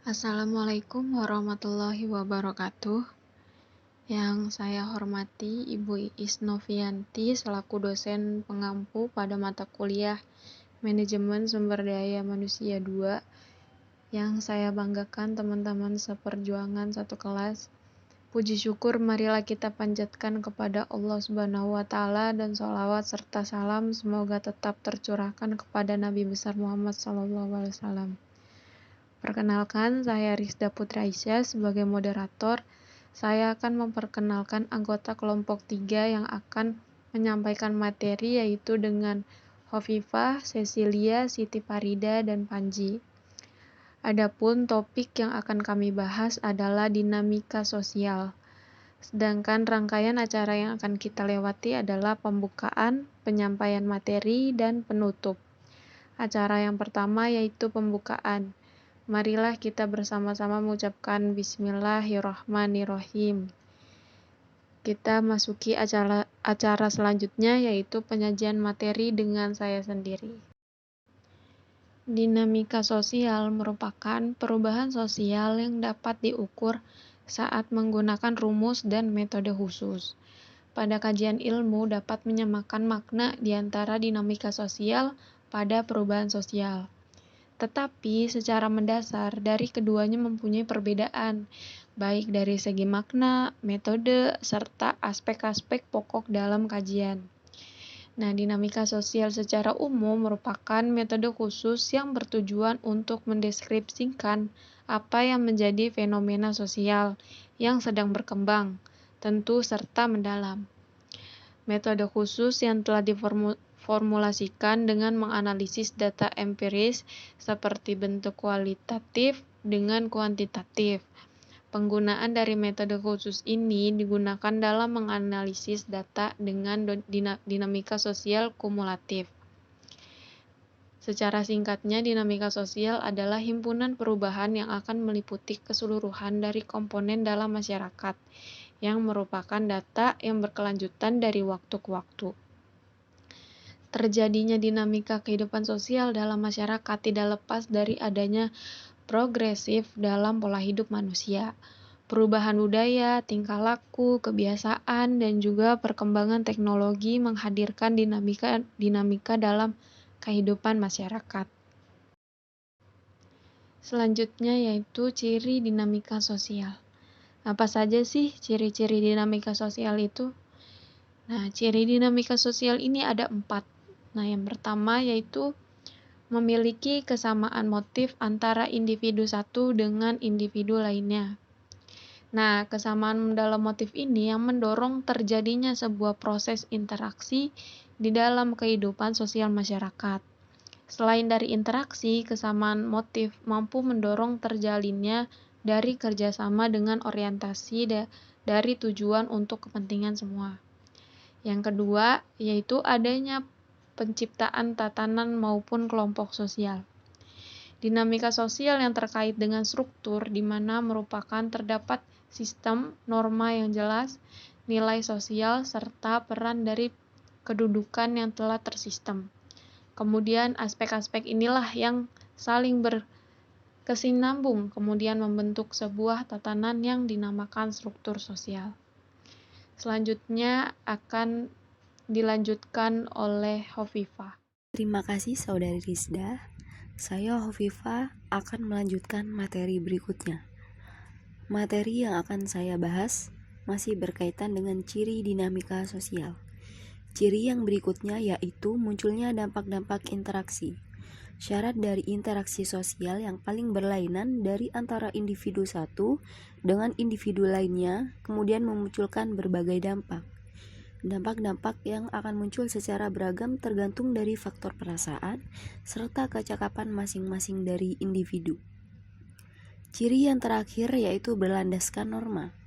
Assalamualaikum warahmatullahi wabarakatuh. Yang saya hormati Ibu Iis Novianti selaku dosen pengampu pada mata kuliah Manajemen Sumber Daya Manusia 2. Yang saya banggakan teman-teman seperjuangan satu kelas. Puji syukur marilah kita panjatkan kepada Allah Subhanahu wa Ta'ala dan sholawat serta salam semoga tetap tercurahkan kepada Nabi besar Muhammad SAW. Perkenalkan, saya Rizda Putra Aisyah sebagai moderator. Saya akan memperkenalkan anggota kelompok 3 yang akan menyampaikan materi yaitu dengan Hovifah, Cecilia, Siti Farida, dan Panji. Adapun topik yang akan kami bahas adalah dinamika sosial. Sedangkan rangkaian acara yang akan kita lewati adalah pembukaan, penyampaian materi, dan penutup. Acara yang pertama yaitu pembukaan. Marilah kita bersama-sama mengucapkan Bismillahirrahmanirrahim. Kita masuki acara selanjutnya yaitu penyajian materi dengan saya sendiri. Dinamika sosial merupakan perubahan sosial yang dapat diukur saat menggunakan rumus dan metode khusus. Pada kajian ilmu dapat menyamakan makna di antara dinamika sosial pada perubahan sosial. Tetapi secara mendasar dari keduanya mempunyai perbedaan, baik dari segi makna, metode, serta aspek-aspek pokok dalam kajian. Nah, dinamika sosial secara umum merupakan metode khusus yang bertujuan untuk mendeskripsikan apa yang menjadi fenomena sosial yang sedang berkembang, tentu serta mendalam. Metode khusus yang telah diformulasikan dengan menganalisis data empiris seperti bentuk kualitatif dengan kuantitatif. Penggunaan dari metode khusus ini digunakan dalam menganalisis data dengan dinamika sosial kumulatif. Secara singkatnya, dinamika sosial adalah himpunan perubahan yang akan meliputi keseluruhan dari komponen dalam masyarakat, yang merupakan data yang berkelanjutan dari waktu ke waktu. Terjadinya dinamika kehidupan sosial dalam masyarakat tidak lepas dari adanya progresif dalam pola hidup manusia, perubahan budaya, tingkah laku, kebiasaan, dan juga perkembangan teknologi menghadirkan dinamika dalam kehidupan masyarakat. Selanjutnya yaitu ciri dinamika sosial. Apa saja sih ciri-ciri dinamika sosial itu? Nah, ciri dinamika sosial ini ada 4. Nah, yang pertama yaitu memiliki kesamaan motif antara individu satu dengan individu lainnya. Nah, kesamaan dalam motif ini yang mendorong terjadinya sebuah proses interaksi di dalam kehidupan sosial masyarakat. Selain dari interaksi, kesamaan motif mampu mendorong terjalinnya dari kerjasama dengan orientasi dari tujuan untuk kepentingan semua. Yang kedua, yaitu adanya penciptaan tatanan maupun kelompok sosial. Dinamika sosial yang terkait dengan struktur di mana merupakan terdapat sistem, norma yang jelas, nilai sosial, serta peran dari kedudukan yang telah tersistem. Kemudian aspek-aspek inilah yang saling berkesinambung, kemudian membentuk sebuah tatanan yang dinamakan struktur sosial. Selanjutnya akan dilanjutkan oleh Hovifah. Terima kasih Saudari Rizda. Saya Hovifah akan melanjutkan materi berikutnya. Materi yang akan saya bahas masih berkaitan dengan ciri dinamika sosial. Ciri yang berikutnya yaitu munculnya dampak-dampak interaksi. Syarat dari interaksi sosial yang paling berlainan dari antara individu satu dengan individu lainnya, kemudian memunculkan berbagai dampak. Dampak-dampak yang akan muncul secara beragam tergantung dari faktor perasaan serta kecakapan masing-masing dari individu. Ciri yang terakhir yaitu berlandaskan norma.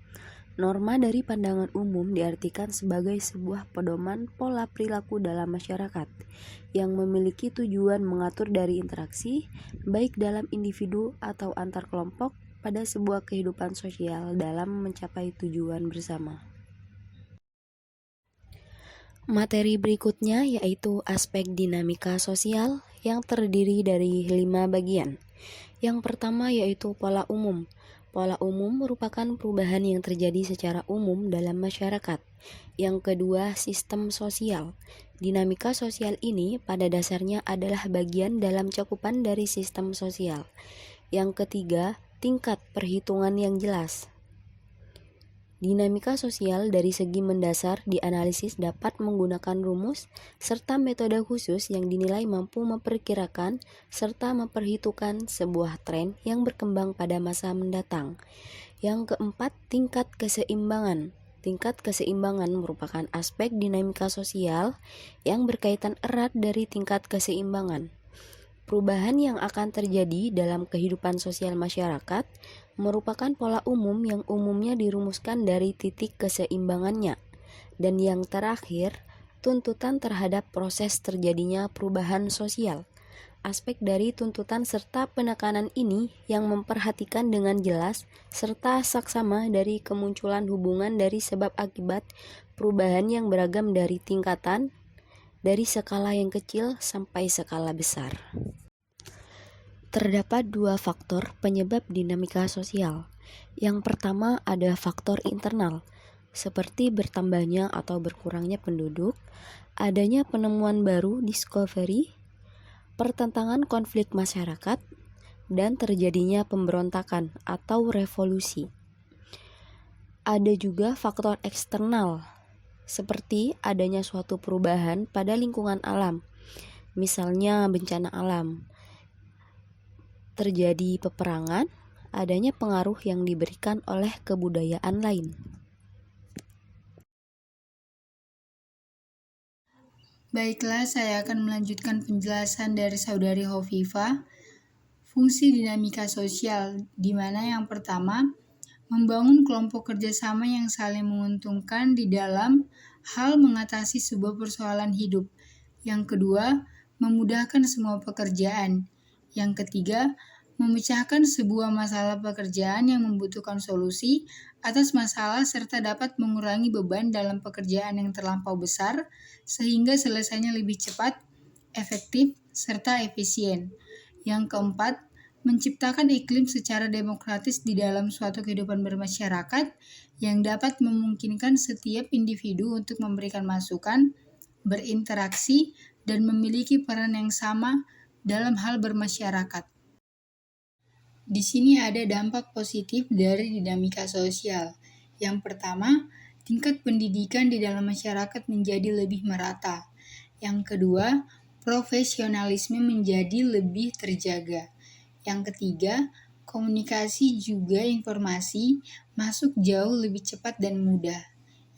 Norma dari pandangan umum diartikan sebagai sebuah pedoman pola perilaku dalam masyarakat yang memiliki tujuan mengatur dari interaksi baik dalam individu atau antar kelompok pada sebuah kehidupan sosial dalam mencapai tujuan bersama. Materi berikutnya yaitu aspek dinamika sosial yang terdiri dari 5 bagian. Yang pertama yaitu pola umum. Pola umum merupakan perubahan yang terjadi secara umum dalam masyarakat. Yang kedua, sistem sosial. Dinamika sosial ini pada dasarnya adalah bagian dalam cakupan dari sistem sosial. Yang ketiga, tingkat perhitungan yang jelas. Dinamika sosial dari segi mendasar dianalisis dapat menggunakan rumus serta metode khusus yang dinilai mampu memperkirakan serta memperhitungkan sebuah tren yang berkembang pada masa mendatang. Yang keempat, tingkat keseimbangan. Tingkat keseimbangan merupakan aspek dinamika sosial yang berkaitan erat dari tingkat keseimbangan. Perubahan yang akan terjadi dalam kehidupan sosial masyarakat merupakan pola umum yang umumnya dirumuskan dari titik keseimbangannya. Dan yang terakhir, tuntutan terhadap proses terjadinya perubahan sosial. Aspek dari tuntutan serta penekanan ini yang memperhatikan dengan jelas serta saksama dari kemunculan hubungan dari sebab akibat perubahan yang beragam dari tingkatan, dari skala yang kecil sampai skala besar. Terdapat dua faktor penyebab dinamika sosial. Yang pertama ada faktor internal, seperti bertambahnya atau berkurangnya penduduk, adanya penemuan baru discovery, pertentangan konflik masyarakat, dan terjadinya pemberontakan atau revolusi. Ada juga faktor eksternal, seperti adanya suatu perubahan pada lingkungan alam, misalnya bencana alam, terjadi peperangan, adanya pengaruh yang diberikan oleh kebudayaan lain. Baiklah, saya akan melanjutkan penjelasan dari Saudari Hovifah. Fungsi dinamika sosial, di mana yang pertama, membangun kelompok kerjasama yang saling menguntungkan di dalam hal mengatasi sebuah persoalan hidup. Yang kedua, memudahkan semua pekerjaan. Yang ketiga, memecahkan sebuah masalah pekerjaan yang membutuhkan solusi atas masalah serta dapat mengurangi beban dalam pekerjaan yang terlampau besar sehingga selesainya lebih cepat, efektif, serta efisien. Yang keempat, menciptakan iklim secara demokratis di dalam suatu kehidupan bermasyarakat yang dapat memungkinkan setiap individu untuk memberikan masukan, berinteraksi, dan memiliki peran yang sama dalam hal bermasyarakat. Di sini ada dampak positif dari dinamika sosial. Yang pertama, tingkat pendidikan di dalam masyarakat menjadi lebih merata. Yang kedua, profesionalisme menjadi lebih terjaga. Yang ketiga, komunikasi juga informasi masuk jauh lebih cepat dan mudah.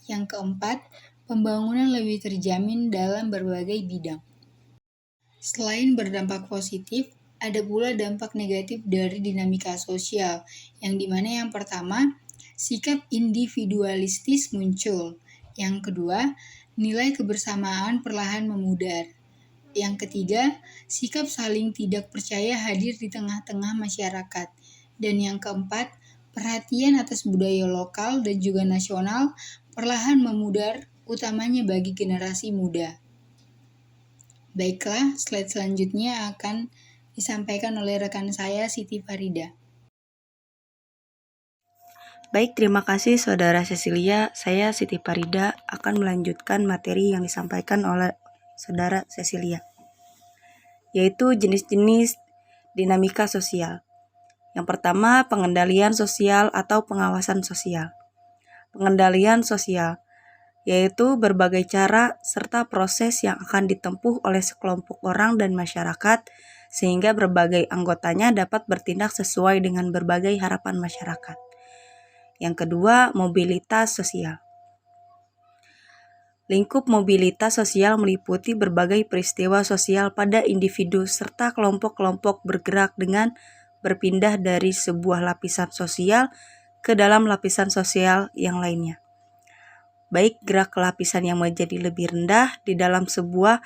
Yang keempat, pembangunan lebih terjamin dalam berbagai bidang. Selain berdampak positif, ada pula dampak negatif dari dinamika sosial, yang dimana yang pertama, sikap individualistis muncul. Yang kedua, nilai kebersamaan perlahan memudar. Yang ketiga, sikap saling tidak percaya hadir di tengah-tengah masyarakat. Dan yang keempat, perhatian atas budaya lokal dan juga nasional perlahan memudar, utamanya bagi generasi muda. Baiklah, slide selanjutnya akan disampaikan oleh rekan saya, Siti Farida. Baik, terima kasih Saudara Cecilia. Saya Siti Farida akan melanjutkan materi yang disampaikan oleh Saudara Cecilia, yaitu jenis-jenis dinamika sosial. Yang pertama, pengendalian sosial atau pengawasan sosial. Pengendalian sosial yaitu berbagai cara serta proses yang akan ditempuh oleh sekelompok orang dan masyarakat sehingga berbagai anggotanya dapat bertindak sesuai dengan berbagai harapan masyarakat. Yang kedua, mobilitas sosial. Lingkup mobilitas sosial meliputi berbagai peristiwa sosial pada individu serta kelompok-kelompok bergerak dengan berpindah dari sebuah lapisan sosial ke dalam lapisan sosial yang lainnya. Baik gerak ke lapisan yang menjadi lebih rendah di dalam sebuah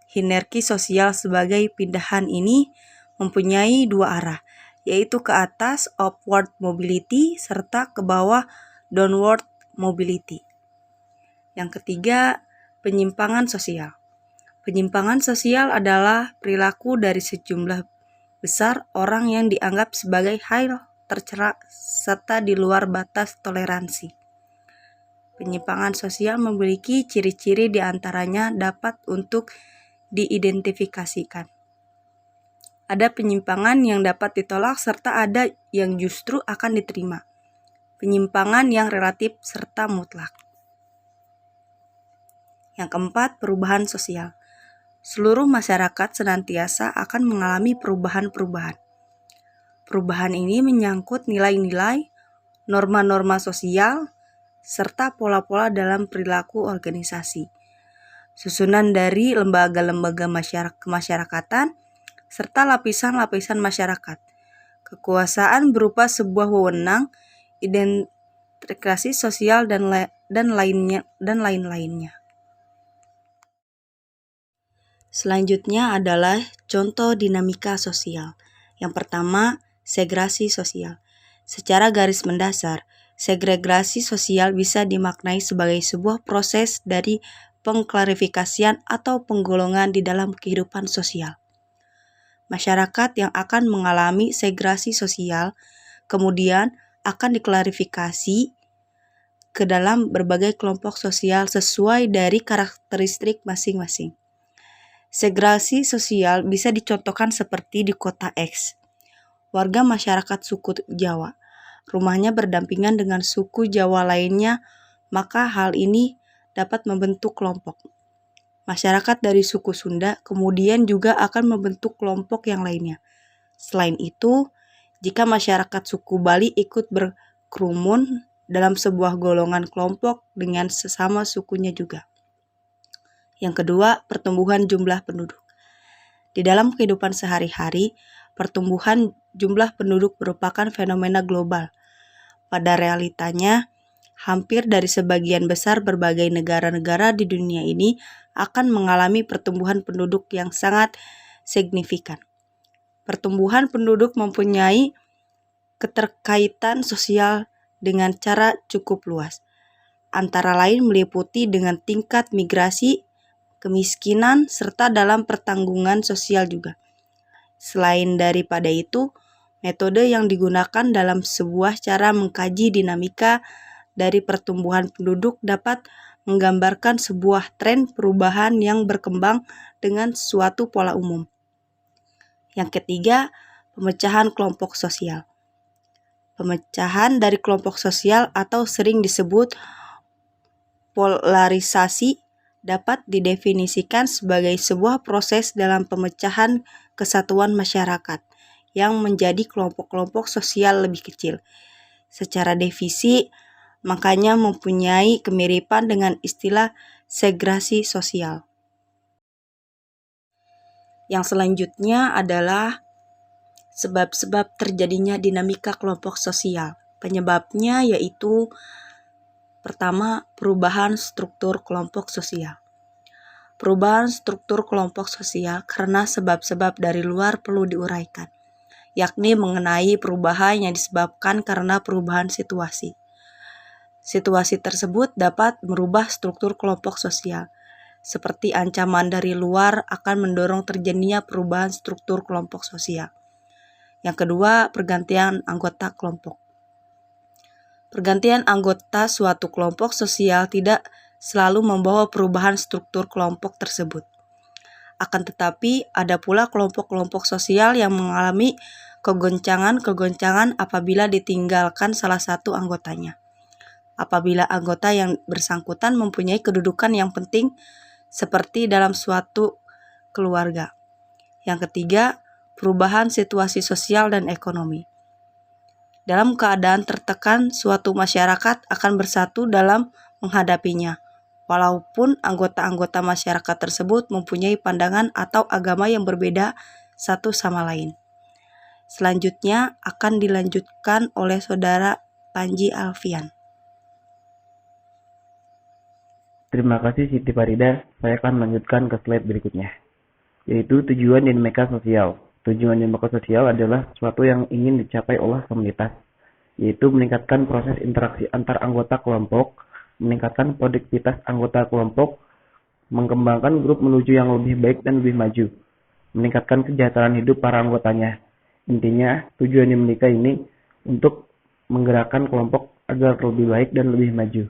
hierarki sosial sebagai pindahan ini mempunyai dua arah, yaitu ke atas upward mobility serta ke bawah downward mobility. Yang ketiga, penyimpangan sosial. Penyimpangan sosial adalah perilaku dari sejumlah besar orang yang dianggap sebagai hal tercela serta di luar batas toleransi. Penyimpangan sosial memiliki ciri-ciri di antaranya dapat untuk diidentifikasikan. Ada penyimpangan yang dapat ditolak serta ada yang justru akan diterima. Penyimpangan yang relatif serta mutlak. Yang keempat, perubahan sosial. Seluruh masyarakat senantiasa akan mengalami perubahan-perubahan. Perubahan ini menyangkut nilai-nilai, norma-norma sosial, serta pola-pola dalam perilaku organisasi. Susunan dari lembaga-lembaga kemasyarakatan, serta lapisan-lapisan masyarakat. Kekuasaan berupa sebuah wewenang, identifikasi sosial dan lain-lainnya. Selanjutnya adalah contoh dinamika sosial. Yang pertama, segregasi sosial. Secara garis mendasar, segregasi sosial bisa dimaknai sebagai sebuah proses dari pengklarifikasian atau penggolongan di dalam kehidupan sosial. Masyarakat yang akan mengalami segregasi sosial kemudian akan diklarifikasi ke dalam berbagai kelompok sosial sesuai dari karakteristik masing-masing. Segregasi sosial bisa dicontohkan seperti di kota X. Warga masyarakat suku Jawa, rumahnya berdampingan dengan suku Jawa lainnya, maka hal ini dapat membentuk kelompok. Masyarakat dari suku Sunda kemudian juga akan membentuk kelompok yang lainnya. Selain itu, jika masyarakat suku Bali ikut berkerumun dalam sebuah golongan kelompok dengan sesama sukunya juga. Yang kedua, pertumbuhan jumlah penduduk. Di dalam kehidupan sehari-hari, pertumbuhan jumlah penduduk merupakan fenomena global. Pada realitanya, hampir dari sebagian besar berbagai negara-negara di dunia ini akan mengalami pertumbuhan penduduk yang sangat signifikan. Pertumbuhan penduduk mempunyai keterkaitan sosial dengan cara cukup luas. Antara lain meliputi dengan tingkat migrasi, kemiskinan, serta dalam pertanggungan sosial juga. Selain daripada itu, metode yang digunakan dalam sebuah cara mengkaji dinamika dari pertumbuhan penduduk dapat menggambarkan sebuah tren perubahan yang berkembang dengan suatu pola umum. Yang ketiga, pemecahan kelompok sosial. Pemecahan dari kelompok sosial atau sering disebut polarisasi dapat didefinisikan sebagai sebuah proses dalam pemecahan kesatuan masyarakat yang menjadi kelompok-kelompok sosial lebih kecil. Secara definisi, makanya mempunyai kemiripan dengan istilah segregasi sosial. Yang selanjutnya adalah sebab-sebab terjadinya dinamika kelompok sosial. Penyebabnya yaitu pertama, perubahan struktur kelompok sosial. Perubahan struktur kelompok sosial karena sebab-sebab dari luar perlu diuraikan, yakni mengenai perubahan yang disebabkan karena perubahan situasi. Situasi tersebut dapat merubah struktur kelompok sosial, seperti ancaman dari luar akan mendorong terjadinya perubahan struktur kelompok sosial. Yang kedua, pergantian anggota kelompok. Pergantian anggota suatu kelompok sosial tidak selalu membawa perubahan struktur kelompok tersebut. Akan tetapi, ada pula kelompok-kelompok sosial yang mengalami kegoncangan-kegoncangan apabila ditinggalkan salah satu anggotanya. Apabila anggota yang bersangkutan mempunyai kedudukan yang penting seperti dalam suatu keluarga. Yang ketiga, perubahan situasi sosial dan ekonomi. Dalam keadaan tertekan, suatu masyarakat akan bersatu dalam menghadapinya, walaupun anggota-anggota masyarakat tersebut mempunyai pandangan atau agama yang berbeda satu sama lain. Selanjutnya akan dilanjutkan oleh Saudara Panji Alfian. Terima kasih Siti Farida. Saya akan melanjutkan ke slide berikutnya, yaitu tujuan dinamika sosial. Tujuan dinamika sosial adalah sesuatu yang ingin dicapai oleh komunitas, yaitu meningkatkan proses interaksi antar anggota kelompok, meningkatkan produktivitas anggota kelompok, mengembangkan grup menuju yang lebih baik dan lebih maju, meningkatkan kesejahteraan hidup para anggotanya, Intinya, tujuan Dinamika ini untuk menggerakkan kelompok agar lebih baik dan lebih maju.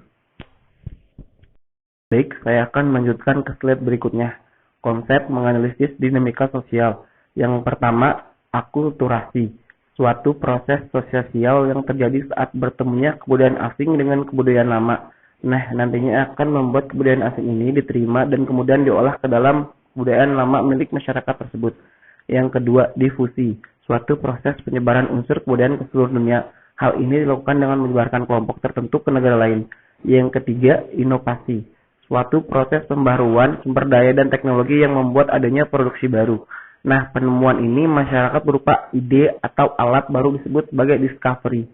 Baik, saya akan melanjutkan ke slide berikutnya. Konsep menganalisis dinamika sosial. Yang pertama, akulturasi. Suatu proses sosial yang terjadi saat bertemunya kebudayaan asing dengan kebudayaan lama. Nah, nantinya akan membuat kebudayaan asing ini diterima dan kemudian diolah ke dalam kebudayaan lama milik masyarakat tersebut. Yang kedua, difusi. Suatu proses penyebaran unsur kebudayaan ke seluruh dunia. Hal ini dilakukan dengan menyebarkan kelompok tertentu ke negara lain. Yang ketiga, inovasi. Suatu proses pembaruan sumber daya dan teknologi yang membuat adanya produksi baru. Nah, penemuan ini masyarakat berupa ide atau alat baru disebut sebagai discovery.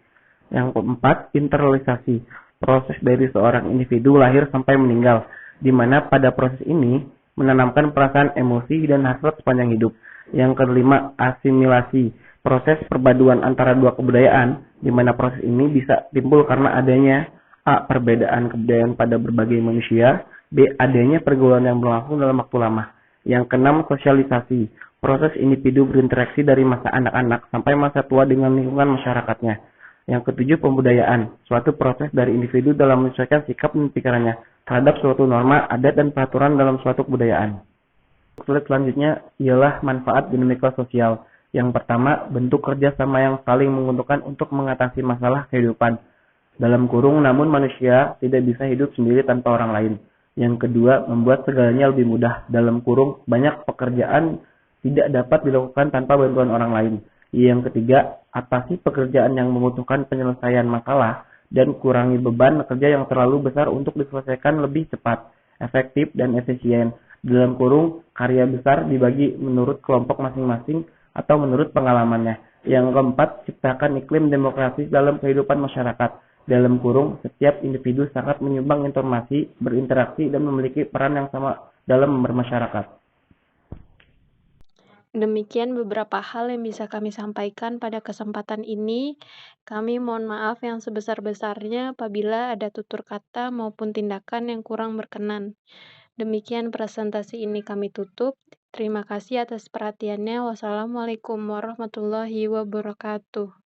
Yang keempat, internalisasi. Proses dari seorang individu lahir sampai meninggal, di mana pada proses ini menanamkan perasaan emosi dan hasrat sepanjang hidup. Yang kelima, asimilasi. Proses perpaduan antara dua kebudayaan, di mana proses ini bisa timbul karena adanya A. Perbedaan kebudayaan pada berbagai manusia. B. Adanya pergaulan yang berlangsung dalam waktu lama. Yang keenam, sosialisasi. Proses individu berinteraksi dari masa anak-anak sampai masa tua dengan lingkungan masyarakatnya. Yang ketujuh, pembudayaan. Suatu proses dari individu dalam menyesuaikan sikap dan pikirannya terhadap suatu norma, adat, dan peraturan dalam suatu kebudayaan. Slide selanjutnya ialah manfaat dinamika sosial. Yang pertama, bentuk kerjasama yang saling menguntungkan untuk mengatasi masalah kehidupan. Dalam kurung, namun manusia tidak bisa hidup sendiri tanpa orang lain. Yang kedua, membuat segalanya lebih mudah. Dalam kurung, banyak pekerjaan tidak dapat dilakukan tanpa bantuan orang lain. Yang ketiga, atasi pekerjaan yang membutuhkan penyelesaian masalah dan kurangi beban kerja yang terlalu besar untuk diselesaikan lebih cepat, efektif, dan efisien. Dalam kurung, karya besar dibagi menurut kelompok masing-masing atau menurut pengalamannya. Yang keempat, ciptakan iklim demokratis dalam kehidupan masyarakat. Dalam kurung, setiap individu sangat menyumbang informasi, berinteraksi, dan memiliki peran yang sama dalam bermasyarakat. Demikian beberapa hal yang bisa kami sampaikan pada kesempatan ini. Kami mohon maaf yang sebesar-besarnya apabila ada tutur kata maupun tindakan yang kurang berkenan. Demikian presentasi ini kami tutup. Terima kasih atas perhatiannya. Wassalamualaikum warahmatullahi wabarakatuh.